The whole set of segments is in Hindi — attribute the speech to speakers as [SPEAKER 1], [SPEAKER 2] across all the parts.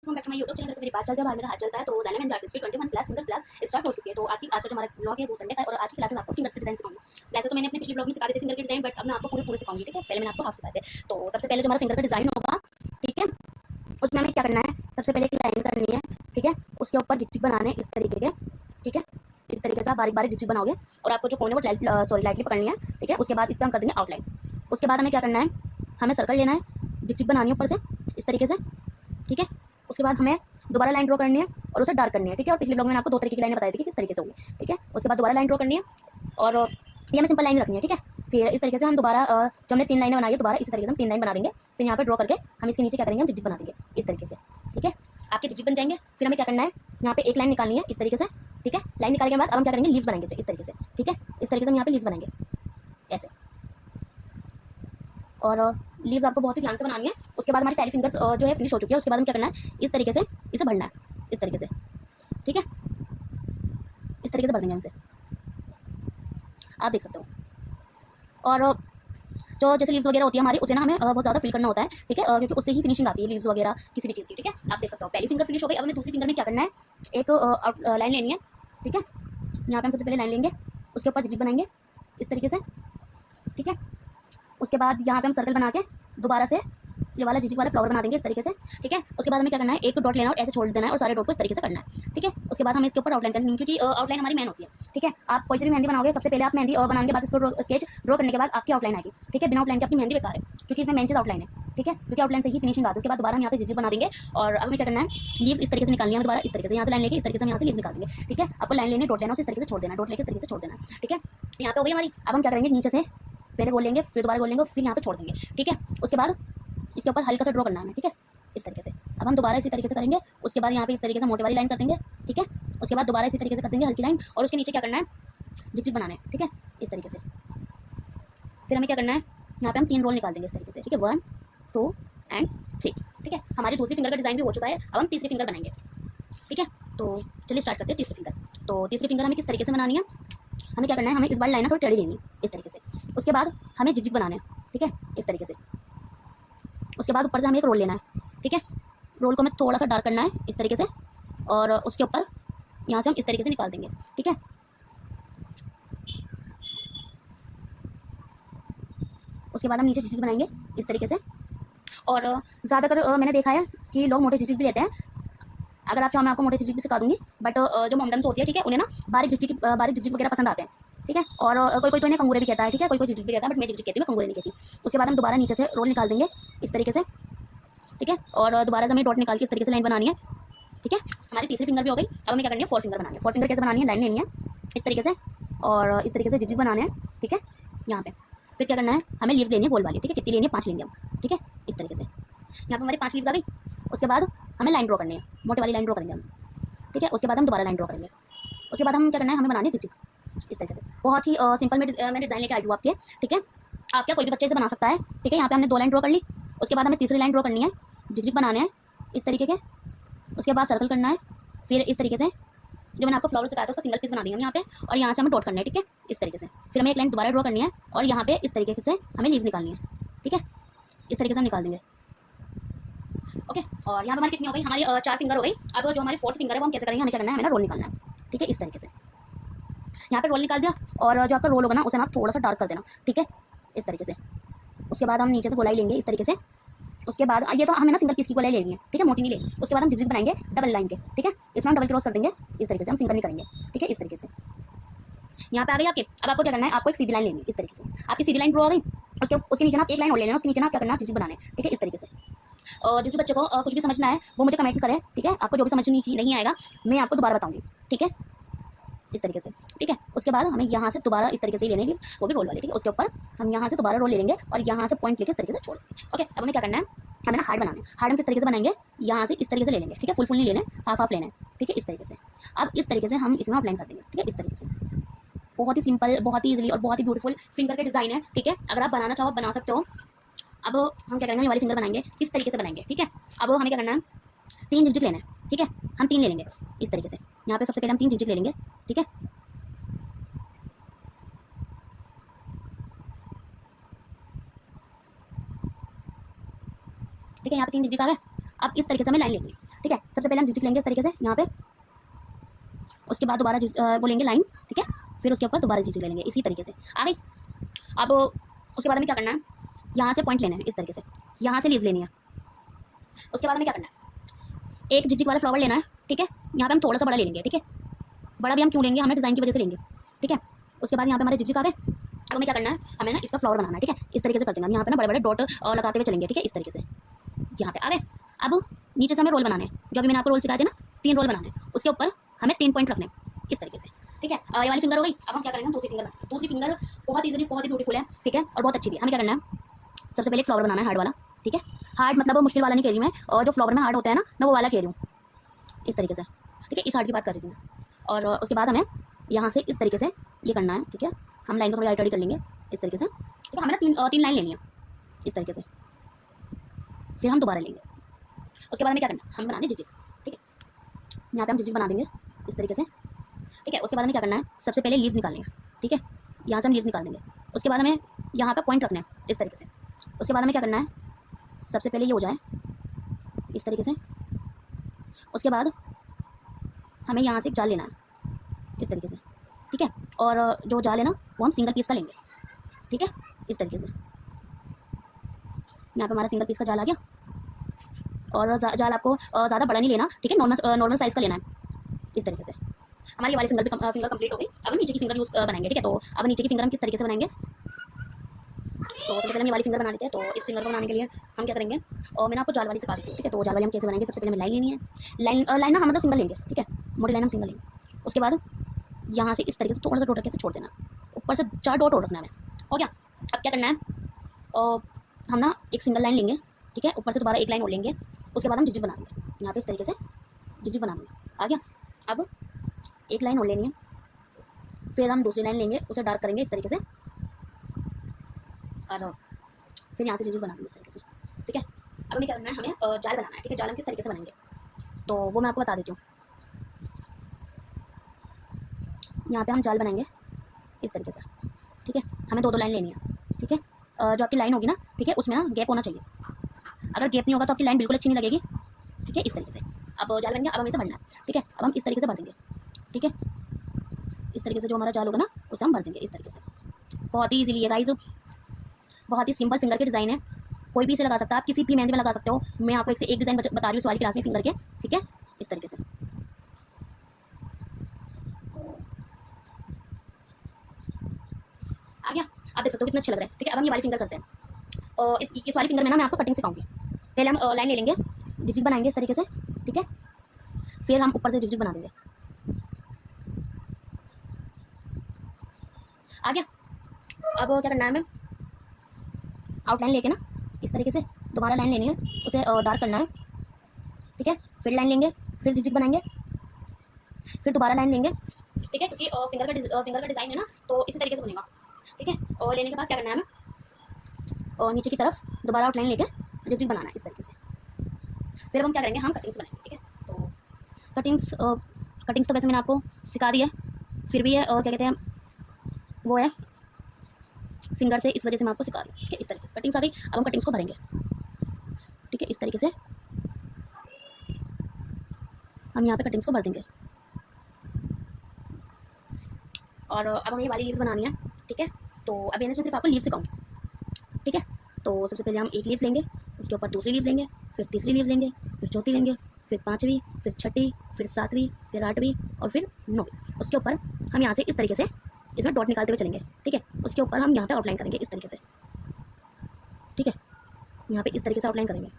[SPEAKER 1] Back to my YouTube channel. मेरी बात चलती है, बाहर मेरा हाथ चलता है। तो जाना मैंने आर्टिस्ट की 21 प्लस फिंगर क्लास स्टार्ट हो चुकी है। तो आज का जो हमारा ब्लॉग है वो संडे का है और आज की क्लास में आपको फिंगर्स के डिजाइन सिखाऊंगी। वैसे तो मैंने अपने पिछले ब्लॉग में सिखा दी थी फिंगर के डिजाइन, बट अब मैं आपको पूरे सिखाऊंगी। ठीक है, पहले मैंने आपको हाफ सिखाए थे। तो सबसे पहले जो हमारा फिंगर का डिजाइन होगा, ठीक है, उसमें हमें क्या करना है, सबसे पहले एक लाइन करनी है। ठीक है, उसके ऊपर झिकझिक बनाने इस तरीके के। ठीक है, इस तरीके से आप बारीक बारीक झिकझिक बनाओगे और आपको जो कोन है वो लाइटली पकड़नी है। ठीक है, उसके बाद इस पर हम कर देंगे आउटलाइन। उसके बाद हमें क्या करना है, हमें सर्कल लेना है, झिकझिक बनानी है ऊपर से इस तरीके से। ठीक है, उसके बाद हमें दोबारा लाइन ड्रॉ करनी है और उसे डार्क करनी है। ठीक है, और पिछले ब्लॉग में आपको दो तरीके की लाइनें बताई थी कि किस तरीके से होगी। ठीक है, उसके बाद दोबारा लाइन ड्रॉ करनी है और ये हमें सिंपल लाइन रखनी है। ठीक है, फिर इस तरीके से हम दोबारा जो हमने 3 लाइनें बनाई है, दोबारा इसी तरीके से हम 3 लाइन बना देंगे। फिर यहाँ पे ड्रॉ करके हम इसके नीचे क्या करेंगे, हम झिकझिक बना देंगे इस तरीके से। ठीक है, आपके झिकझिक बन जाएंगे। फिर हमें क्या करना है, यहाँ पे एक लाइन निकालनी है इस तरीके से। ठीक है, लाइन निकालने के बाद अब हम क्या करेंगे, लीव्स बनाएंगे इस तरीके से। ठीक है, इस तरीके से हम यहाँ पे लीव्स बनाएंगे ऐसे। और लीव्स आपको बहुत ही ध्यान से बनानी है। उसके बाद हमारी पहली फिंगर्स जो है फिनिश हो चुकी है। उसके बाद हम क्या करना है, इस तरीके से इसे भरना है इस तरीके से। ठीक है, इस तरीके से भर देंगे इसे, आप देख सकते हो। और जो जैसे लीव्स वगैरह होती है हमारी, उसे ना हमें बहुत ज़्यादा फिल करना होता है। ठीक है, क्योंकि उससे ही फिनिशिंग आती है लीव्स वगैरह किसी भी चीज़ की। ठीक है, आप देख सकते हो पहली फिंगर फिनिश हो गई। अब हमें दूसरी फिंगर में क्या करना है, एक लाइन लेनी है। ठीक है, यहाँ पे हम सबसे पहले लाइन लेंगे, उसके ऊपर झिकझिक बनाएंगे इस तरीके से। ठीक है, उसके बाद यहाँ पे हम सर्कल बना के दोबारा से ये वाला झिझिक वाला फ्लावर बना देंगे इस तरीके से। ठीक है, उसके बाद हमें क्या करना है, एक डॉट लेना और ऐसे छोड़ देना है और सारे डॉट को इस तरीके से करना है। ठीक है, उसके बाद हमें इसके ऊपर आउटलाइन करनी है, क्योंकि आउटलाइन हमारी मेन होती है। ठीक है, आप कोई सी भी मेहंदी बनाओगे, सबसे पहले आप मेहंदी बनाने के बाद इसको स्केच ड्रॉ करने के बाद आपकी आउटलाइन आएगी। ठीक है, बिना आउटलाइन के आपकी मेहंदी बेकार है, क्योंकि इसमें मेन चीज आउटलाइन है। ठीक है, क्योंकि आउटलाइन से ही फिनिशिंग आती है। उसके बाद दोबारा हम यहाँ पे झिझिक बना देंगे और अब हमें क्या करना है, लीव्स इस तरीके से निकालनी है। दोबारा इस तरीके से यहाँ से लाइन लेके इस तरीके से हम यहाँ से लीव्स निकाल देंगे। ठीक है, आपको लाइन लेनी, डॉट लेना, इस तरीके से छोड़ देना, डॉट लेके इस तरीके से छोड़ देना। ठीक है, यहाँ पे हो गई हमारी। अब हम क्या करेंगे, नीचे से पहले गोल लेंगे, फिर दोबारा गोल लेंगे, फिर यहाँ पे छोड़ देंगे। ठीक है, उसके बाद इसके ऊपर हल्का सा ड्रॉ करना है हमें। ठीक है, इस तरीके से। अब हम दोबारा इसी तरीके से करेंगे। उसके बाद यहाँ पे इस तरीके से मोटी वाली लाइन कर देंगे। ठीक है, उसके बाद दोबारा इसी तरीके से कर देंगे हल्की लाइन और उसके नीचे क्या करना है, झिकझिक बनाना है। ठीक है, इस तरीके से। फिर हमें क्या करना है, यहाँ पे हम 3 रोल निकाल देंगे इस तरीके से। ठीक है, 1 2 एंड 3। ठीक है, हमारी दूसरी फिंगर का डिजाइन भी हो चुका है। अब हम तीसरी फिंगर बनाएंगे। ठीक है, तो चलिए स्टार्ट करते हैं तीसरी फिंगर। तो तीसरी फिंगर हमें किस तरीके से बनानी है, हमें क्या करना है, हमें इस बार लाइन थोड़ी टेढ़ी लेनी है इस तरीके से। उसके बाद हमें झिकझिक बनाना है। ठीक है, इस तरीके से। उसके बाद ऊपर से हमें एक रोल लेना है। ठीक है, रोल को हमें थोड़ा सा डार्क करना है इस तरीके से और उसके ऊपर यहाँ से हम इस तरीके से निकाल देंगे। ठीक है, उसके बाद हम नीचे झिझिक बनाएंगे इस तरीके से। और ज़्यादातर मैंने देखा है कि लोग मोटे झिझिक भी लेते हैं। अगर आप चाहो मैं आपको मोटे झिझिक भी सिखा दूंगी, बट जो मोमडम्स होती है, ठीक है, उन्हें ना बारीक झिझिक वगैरह पसंद आते हैं। ठीक है, और कोई कोई तो इन्हें कंगूरे भी कहता है। ठीक है, कोई कोई झिझिक भी कहता है, बट मैं झिझिक कहती हूँ, मैं कंगूरे नहीं कहती। उसके बाद हम दोबारा नीचे से रोल निकाल देंगे इस तरीके से। ठीक है, और दोबारा से हमें डॉट निकाल के इस तरीके से लाइन बनानी है। ठीक है, हमारी तीसरी फिंगर भी हो गई। अब हमें क्या करनी है, 4 फिंगर बनानी है। 4 फिंगर कैसे बनानी है, लाइन लेनी है इस तरीके से और इस तरीके से झिझिक बनाने हैं। ठीक है, यहाँ पे फिर क्या करना है, हमें लीव्स लेनी है गोल वाली। ठीक है, कितनी लेनी है, 5 लेंगे हम। ठीक है, इस तरीके से यहाँ पे हमारी 5 लीव्स आ गई। उसके बाद हमें लाइन ड्रॉ करनी है, मोटी वाली लाइन ड्रॉ करेंगे हम। ठीक है, उसके बाद हम दोबारा लाइन ड्रॉ करेंगे। उसके बाद हम क्या करना है, हमें बनानी है झिझिक इस तरीके से। बहुत ही सिंपल में मैं डिज़ाइन लेके आई हूँ आपके। ठीक है, आप क्या कोई भी बच्चे से बना सकता है। ठीक है, यहाँ पे हमने 2 लाइन ड्रॉ कर ली। उसके बाद हमें तीसरी लाइन ड्रॉ करनी है, झिझिक बनाने हैं इस तरीके के। उसके बाद सर्कल करना है, फिर इस तरीके से जो मैंने आपको फ्लावर सिखाया था उसका सिंगल पीस बना देंगे हम यहाँ पे और यहाँ से हमें डॉट करना है। ठीक है, इस तरीके से। फिर हमें एक लाइन दोबारा ड्रॉ करनी है और यहाँ पे इस तरीके से हमें लीव्स निकालनी है। ठीक है, इस तरीके से हम निकाल देंगे। ओके, और यहाँ पे हमारी कितनी हो गई, हमारी 4 फिंगर हो गई। अब जो हमारी 4th फिंगर है वो हम कैसे करेंगे, हमें क्या करना है, हमें ना रोल निकालना है। ठीक है, इस तरीके से यहाँ पे रोल निकाल दिया और जो आपका रोल होगा ना उसे ना आप थोड़ा सा डार्क कर देना। ठीक है, इस तरीके से। उसके बाद हम नीचे से गोलाई लेंगे इस तरीके से। उसके बाद ये तो हमें ना सिंगल पीस की गोलाई लेनी है। ठीक है, मोटी नहीं लेनी। उसके बाद हम झिझिक बनाएंगे डबल लाइन के। ठीक है, इसमें हम डबल क्रॉस कर देंगे इस तरीके से, हम सिंगल नहीं करेंगे। ठीक है, इस तरीके से यहाँ पे आ गई आपके। अब आपको क्या करना है, आपको एक सीधी लाइन लेनी है इस तरीके से। आपकी सीधी लाइन ड्रॉ आ गई। उसके नीचे ना आप एक लाइन और ले लेना, उसके नीचे ना क्या करना है, झिझिक बनाने। ठीक है, इस तरीके से। और जिस भी बच्चे को कुछ भी समझना है वो मुझे कमेंट करें। ठीक है, आपको जो भी समझ नहीं आएगा मैं आपको दोबारा बताऊंगी। ठीक है, इस तरीके से। ठीक है, उसके बाद हमें यहाँ से दोबारा इस तरीके से लेने की, वो भी रोल वाले। ठीक है, उसके ऊपर हम यहाँ से दोबारा रोल ले लेंगे और यहाँ से पॉइंट लेके इस तरीके से छोड़ देंगे। ओके, अब हमें क्या करना है, हमें ना हार्ड बनाना है। हार्ड हम किस तरीके से बनाएंगे, यहाँ से इस तरीके से ले लेंगे। ठीक है, फुल नहीं लेना, हाफ लेना है। ठीक है, इस तरीके से। अब इस तरीके से हम इसमें आउटलाइन कर देंगे। ठीक है, इस तरीके से। बहुत ही सिंपल, बहुत ही ईजिली और बहुत ही ब्यूटीफुल फिंगर का डिज़ाइन है। ठीक है, अगर आप बनाना चाहो बना सकते हो। अब हम क्या करेंगे, ये वाली फिंगर बनाएंगे, किस तरीके से बनाएंगे। ठीक है, अब हमें क्या करना है, 3 झिझिक लेना है। ठीक है, हम 3 ले लेंगे इस तरीके से। यहाँ पे सबसे पहले हम 3 झिझिक ले लेंगे। ठीक है, ठीक है, यहाँ पे 3 झिझिक आ गए। अब इस तरीके से हमें लाइन लेनी है। ठीक है। सबसे पहले हम झिझक लेंगे इस तरीके से यहाँ पे, उसके बाद दोबारा वो लेंगे लाइन, ठीक है। फिर उसके ऊपर दोबारा झिझक ले लेंगे इसी तरीके से, आ गई। अब उसके बाद हमें क्या करना है, यहाँ से पॉइंट लेना है इस तरीके से, यहाँ से लीज लेनी है। उसके बाद हमें क्या करना है, एक झिझक वाला फ्लावर लेना है, ठीक है। यहाँ पे हम थोड़ा सा बड़ा ले लेंगे, ठीक है। बड़ा भी हम क्यों लेंगे, हमने डिज़ाइन की वजह से लेंगे, ठीक है। उसके बाद यहाँ पे हमारे झिझक आ गए। अब हमें क्या करना है, हमें ना इसका फ्लावर बनाना है, ठीक है। इस तरीके से कर देंगे हम, यहाँ पे ना बड़े बड़े डॉट लगाते हुए चलेंगे, ठीक है, इस तरीके से यहाँ पे आ गए। अब नीचे से हमें रोल बनाने हैं, जो अभी मैंने आपको रोल सिखाए थे ना, 3 रोल बनाने हैं। उसके ऊपर हमें 3 पॉइंट रखने हैं इस तरीके से, ठीक है। ये वाली फिंगर हो गई। अब हम क्या करेंगे, दूसरी फिंगर बनाएंगे। दूसरी फिंगर बहुत ईजिली, बहुत ही ब्यूटीफुल है, ठीक है, और बहुत अच्छी भी है। हमें क्या करना है, सबसे पहले एक फ्लावर बनाना है हार्ड वाला, ठीक है। हार्ड मतलब मुश्किल वाला नहीं कह रही मैं, और जो फ्लावर में हार्ड होता है ना, मैं वो वाला कह रही हूँ, इस तरीके से, ठीक है। इस हार्ड की बात कर रही थी मैं। और उसके बाद हमें यहाँ से इस तरीके से ये करना है, ठीक है। हम लाइन को थोड़ी आइट कर लेंगे इस तरीके से, ठीक है। हमें ना 3 लाइन लेनी है इस तरीके से, फिर हम दोबारा लेंगे। उसके बाद हमें क्या करना है, हम बनाने झिझक, ठीक है। यहाँ पे हम झिझक बना देंगे इस तरीके से, ठीक है। उसके बाद हमें क्या करना है, सबसे पहले लीव्स निकालनी है, ठीक है। यहाँ से हम लीव्स निकाल देंगे। उसके बाद हमें यहाँ पे पॉइंट रखना है इस तरीके से। उसके बाद हमें क्या करना है, सबसे पहले ये हो जाए इस तरीके से। उसके बाद हमें यहाँ से एक जाल लेना है इस तरीके से, ठीक है। और जो जाल है ना, वो हम सिंगल पीस का लेंगे, ठीक है, इस तरीके से। यहाँ पे हमारा सिंगल पीस का जाल आ गया। और जाल आपको ज़्यादा बड़ा नहीं लेना, ठीक है, नॉर्मल साइज़ का लेना है इस तरीके से। हमारी ये वाली फिंगर कंप्लीट हो गई। अब हम नीचे की फिंगर यूज़ बनाएंगे, ठीक है। तो अब नीचे की फिंगर हम किस तरीके से बनाएंगे, तो सबसे पहले हम ये वाली फिंगर बना लेते हैं। तो इस फिंगर को बनाने के लिए हम क्या करेंगे, और मैंने आपको जाल वाली सिखा दी थी, ठीक है। तो जाल वाली हम कैसे बनाएंगे, सबसे पहले हमें लाइन लेनी है। लाइन ना हम मतलब सिंगल लेंगे, ठीक है, मोटी लाइन हम सिंगल लेंगे। उसके बाद यहाँ से इस तरीके से थोड़ा सा डॉट रख के छोड़ देना, ऊपर से 4 डॉट और रखना है, हो गया। अब क्या करना है, और हम ना एक सिंगल लाइन लेंगे, ठीक है, ऊपर से दोबारा एक लाइन और लेंगे। उसके बाद हम झिझक बना देंगे यहाँ पे इस तरीके से, झिझक बना देंगे, आ गया। अब एक लाइन और लेनी है, फिर हम दूसरी लाइन लेंगे, उसे डार्क करेंगे इस तरीके से, और फिर यहाँ से झिझक बना देंगे इस तरीके से, ठीक है। अब हमें क्या करना है, हमें जाल बनाना है, ठीक है। जाल हम किस तरीके से बनाएंगे, तो वो मैं आपको बता देती हूँ। यहाँ पे हम जाल बनाएंगे इस तरीके से, ठीक है। हमें 2 लाइन लेनी है, ठीक है। जो आपकी लाइन होगी ना, ठीक है, उसमें ना गैप होना चाहिए। अगर गैप नहीं होगा तो आपकी लाइन बिल्कुल अच्छी नहीं लगेगी, ठीक है, इस तरीके से। अब जाल बन गया। अब हमें इसे भरना है, ठीक है। अब हम इस तरीके से भर देंगे, ठीक है। इस तरीके से जो हमारा जाल होगा ना, उसे हम भर देंगे इस तरीके से। बहुत ही ईजिली है गाइज, बहुत ही सिंपल फिंगर के डिज़ाइन है, कोई भी इसे लगा सकता है, आप किसी भी मेहंदी में लगा सकते हो। मैं आपको एक डिज़ाइन बता रही हूँ इस वाली क्लास में फिंगर के, ठीक है, इस तरीके से। आ गया, आप देख सकते हो कितना अच्छा लग रहा है, ठीक है। अब हम ये वाली फिंगर करते हैं, और इस वाली फिंगर में ना मैं आपको कटिंग सिखाऊंगी। पहले हम लाइन ले लेंगे, झिझक बनाएंगे इस तरीके से, ठीक है। फिर हम ऊपर से झिझक बना देंगे, आ गया। अब क्या करना है, हमें आउटलाइन लेके ना इस तरीके से दोबारा लाइन लेनी है, उसे डार्क करना है, ठीक है। फिर लाइन लेंगे, फिर झिझक बनाएंगे, फिर दोबारा लाइन लेंगे, ठीक है, क्योंकि फिंगर का डिज़ाइन है ना, तो इसी तरीके से बनेगा, ठीक है। और लेने के बाद क्या करना है हमें, और नीचे की तरफ दोबारा आउटलाइन लेके झिझक बनाना है इस तरीके से। फिर हम क्या करेंगे, हम कटिंग्स बनाएंगे, ठीक है। तो कटिंग्स तो वैसे मैंने आपको सिखा दी है, फिर भी है क्या कहते हैं, वो है फिंगर से, इस वजह से मैं आपको सिखा रही हूँ, ठीक है। इस तरीके से कटिंग्स आ गई। अब हम कटिंग्स को भरेंगे, ठीक है, इस तरीके से हम यहाँ पे कटिंग्स को भर देंगे। और अब हमें ये वाली लीव्स बनानी है, ठीक है। तो अब मैंने इसमें सिर्फ आपको लीव्स सिखाऊंगी, ठीक है। तो सबसे पहले हम एक लीव्स लेंगे, उसके ऊपर दूसरी लीव्स लेंगे, फिर तीसरी लीव्स लेंगे, फिर चौथी लेंगे, फिर 5वीं, फिर 6ठी, फिर 7वीं, फिर 8वीं और फिर 9वीं। उसके ऊपर हम यहाँ से इस तरीके से इसमें डॉट निकालते हुए चलेंगे, ठीक है। उसके ऊपर हम यहाँ पे आउटलाइन करेंगे इस तरीके से, ठीक है। यहाँ पे इस तरीके से आउटलाइन करेंगे,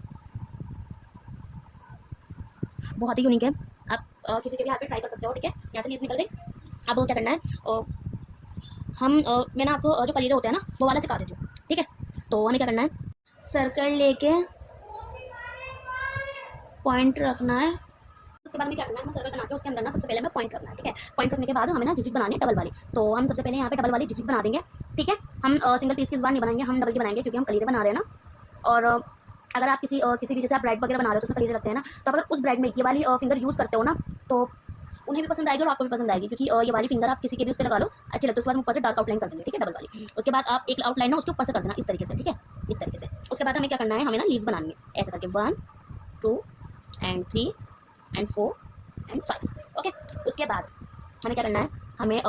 [SPEAKER 1] बहुत ही यूनिक है। आप किसी के भी हाथ पे ट्राई कर सकते हो, ठीक है। यहाँ से लीव्स निकल गई। अब क्या करना है, मैंने आपको जो कलीरे होते हैं ना, वो वाला सिखा देती हूँ, ठीक है। तो हमें क्या करना है, सर्कल लेके पॉइंट रखना है। उसके बाद में क्या करना है, हमें सर्कल बना के उसके अंदर ना सबसे पहले हमें पॉइंट रखना है, ठीक है। पॉइंट रखने के बाद हमें ना झिझक बनानी है डबल वाली। तो हम सबसे पहले यहाँ पे डबल वाली झिझक बना देंगे, ठीक है। हम सिंगल पीस की इस बार नहीं बनाएंगे, हम डबल की बनाएंगे, क्योंकि हम कलीरे बना रहे हैं ना। और अगर आप किसी भी जैसे आप ब्रेड वगैरह बना रहे हो तो उसमें कलीरे लगते हैं ना, तो अगर उस ब्रेड में ये वाली फिंगर यूज़ करते हो ना, तो उन्हें भी पसंद आएगी और आपको भी पसंद आएगी, क्योंकि ये वाली फिंगर आप किसी के भी उस पर लगा लो, अच्छी लगती है। उसके बाद ऊपर से डार्क आउटलाइन कर देंगे, ठीक है, डबल वाली। उसके बाद आप एक आउटलाइन ना उसके ऊपर से कर देना इस तरीके से, ठीक है, इस तरीके से। उसके बाद हमें क्या करना है, हमें ना लीव्स बनानी है ऐसे करके 1 2 एंड 3 एंड 4 एंड 5। ओके, उसके बाद हमें क्या करना है, हमें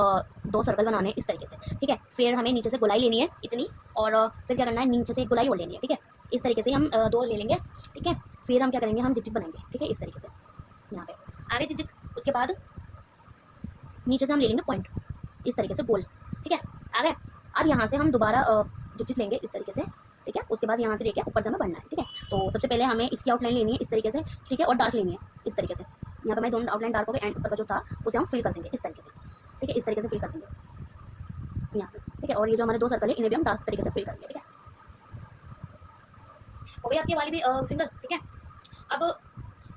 [SPEAKER 1] 2 सर्कल बनाने हैं इस तरीके से, ठीक है। फिर हमें नीचे से गोलाई लेनी है इतनी, और फिर क्या करना है, नीचे से एक गोलाई और लेनी है, ठीक है। इस तरीके से हम 2 ले लेंगे, ठीक है। फिर हम क्या करेंगे, हम झिकझिक बनाएंगे, ठीक है, इस तरीके से यहाँ पे आगे झिकझिक। उसके बाद नीचे से हम ले लेंगे पॉइंट इस तरीके से गोल, ठीक है। आगे अब यहाँ से हम दोबारा झिकझिक लेंगे इस तरीके से, ठीक है। उसके बाद यहाँ से लेके ऊपर से हमें बढ़ना है, ठीक है। तो सबसे पहले हमें इसकी आउटलाइन लेनी है इस तरीके से, ठीक है, और डार्क लेनी है इस तरीके से। यहाँ पर मैं दोनों आउटलाइन डार्क हो गए, एंड ऊपर का जो था उसे हम फिल कर देंगे इस तरीके से, ठीक है, इस तरीके से फिल कर देंगे यहाँ पे, ठीक है। और ये जो हमारे 2 सर्कल है इन्हें भी हम डार्क तरीके से फिल करेंगे, ठीक है। हो गई आपकी वाली भी फिंगर, ठीक है। अब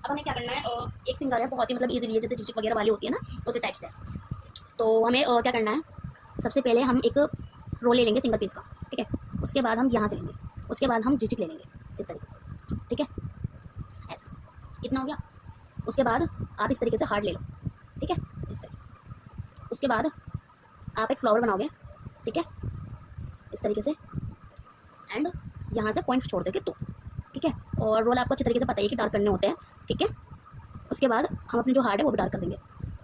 [SPEAKER 1] हमें क्या करना है, एक फिंगर है बहुत ही मतलब ईजिली है, जैसे झिकझिक वगैरह वाली होती है ना, उसी टाइप से। तो हमें क्या करना है, सबसे पहले हम एक रोल ले लेंगे सिंगल पीस का, ठीक है। उसके बाद हम यहाँ से लेंगे, उसके बाद हम झिकझिक ले लेंगे इस तरीके से, ठीक है, ऐसा। इतना हो गया। उसके बाद आप इस तरीके से हार्ड ले लो, ठीक है, इस तरीके से। उसके बाद आप एक फ्लावर बनाओगे, ठीक है, इस तरीके से, एंड यहाँ से पॉइंट छोड़ देंगे 2, ठीक है। और रोल आपको अच्छी तरीके से पता है कि डार्क करने होते हैं, ठीक है। उसके बाद हम अपने जो हार्ड है वो भी डार्क कर देंगे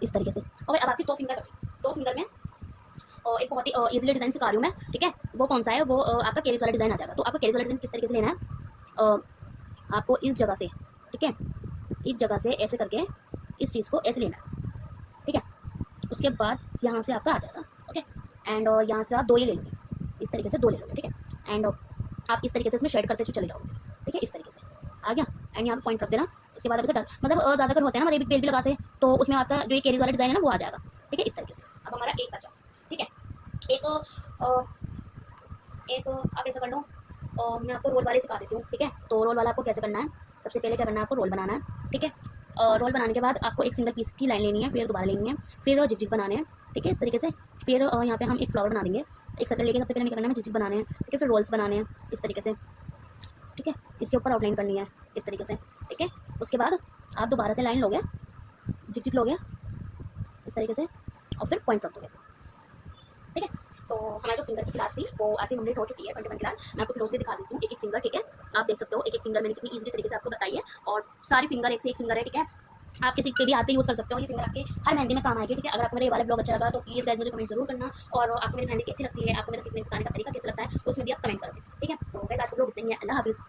[SPEAKER 1] इस तरीके से। और अब आपकी 2 फिंगर बची, 2 फिंगर में एक बहुत ही ईजिली डिज़ाइन सिखा रही हूँ मैं, ठीक है। वो कौन सा है, वो आपका कैरीज वाला डिज़ाइन आ जाएगा। तो आपको कैरीज वाला डिज़ाइन किस तरीके से लेना है, आपको इस जगह से, ठीक है, इस जगह से ऐसे करके इस चीज़ को ऐसे लेना है, ठीक है। उसके बाद यहाँ से आपका आ जाएगा, ओके। एंड यहाँ से आप 2 ये ले लोगे इस तरीके से, 2 ले लोगे, ठीक है। एंड आप इस तरीके से इसमें शेड करते हुए चले जाओगे, ठीक है, इस तरीके से आ गया। एंड यहाँ पे पॉइंट रख देना। उसके बाद अब डार्क मतलब ज़्यादातर होते हैं ना हमारे पेज भी लगाते हैं, तो उसमें आपका जो ये कैरीज वाला डिज़ाइन है ना वो आ जाएगा, ठीक है, इस तरीके से। अब हमारा एक बचा, ठीक है। एक आप ऐसा कर लो, मैं आपको रोल वाले सिखा देती हूँ, ठीक है। तो रोल वाला आपको कैसे करना है, सबसे पहले क्या करना है, आपको रोल बनाना है, ठीक है। रोल बनाने के बाद आपको एक सिंगल पीस की लाइन लेनी है, फिर दोबारा लेनी है, फिर झिकझिक बनाने हैं, ठीक है, इस तरीके से। फिर यहाँ पे हम एक फ्लावर बना देंगे, एक सर्कल लेके सबसे पहले हमें क्या करना है, झिकझिक बनाने हैं, ठीक है। फिर रोल्स बनाने हैं इस तरीके से, ठीक है। इसके ऊपर आउटलाइन करनी है इस तरीके से, ठीक है। उसके बाद आप दोबारा से लाइन लोगे, झिकझिक लोगे इस तरीके से, और फिर पॉइंट रख दोगे, ठीक है। तो हमारी जो फिंगर की क्लास थी वो आज ही कंप्लीट हो चुकी है 21 क्लास। मैं आपको क्लोजली दिखा देती हूँ एक एक फिंगर, ठीक है। आप देख सकते हो एक एक फिंगर मैंने कितनी ईजी तरीके से आपको बताई है, और सारी फिंगर एक से एक फिंगर है, ठीक है। आप किसी के भी हाथ पे यूज़ कर सकते हो, ये फिंगर आपके हर मेहंदी में काम आएगी, ठीक है। अगर आपको मेरा ये वाला ब्लॉग अच्छा लगा तो प्लीज़ गाइस मुझे कमेंट जरूर करना, और आपको मेरी मेहंदी कैसी लगती है, आपको मेरा सीखने सिखाने का तरीका कैसा लगता है, उसमें भी आप कमेंट करोगे, ठीक है। तो गाइस आज का ब्लॉग इतना ही है, अल्लाह हाफिज़।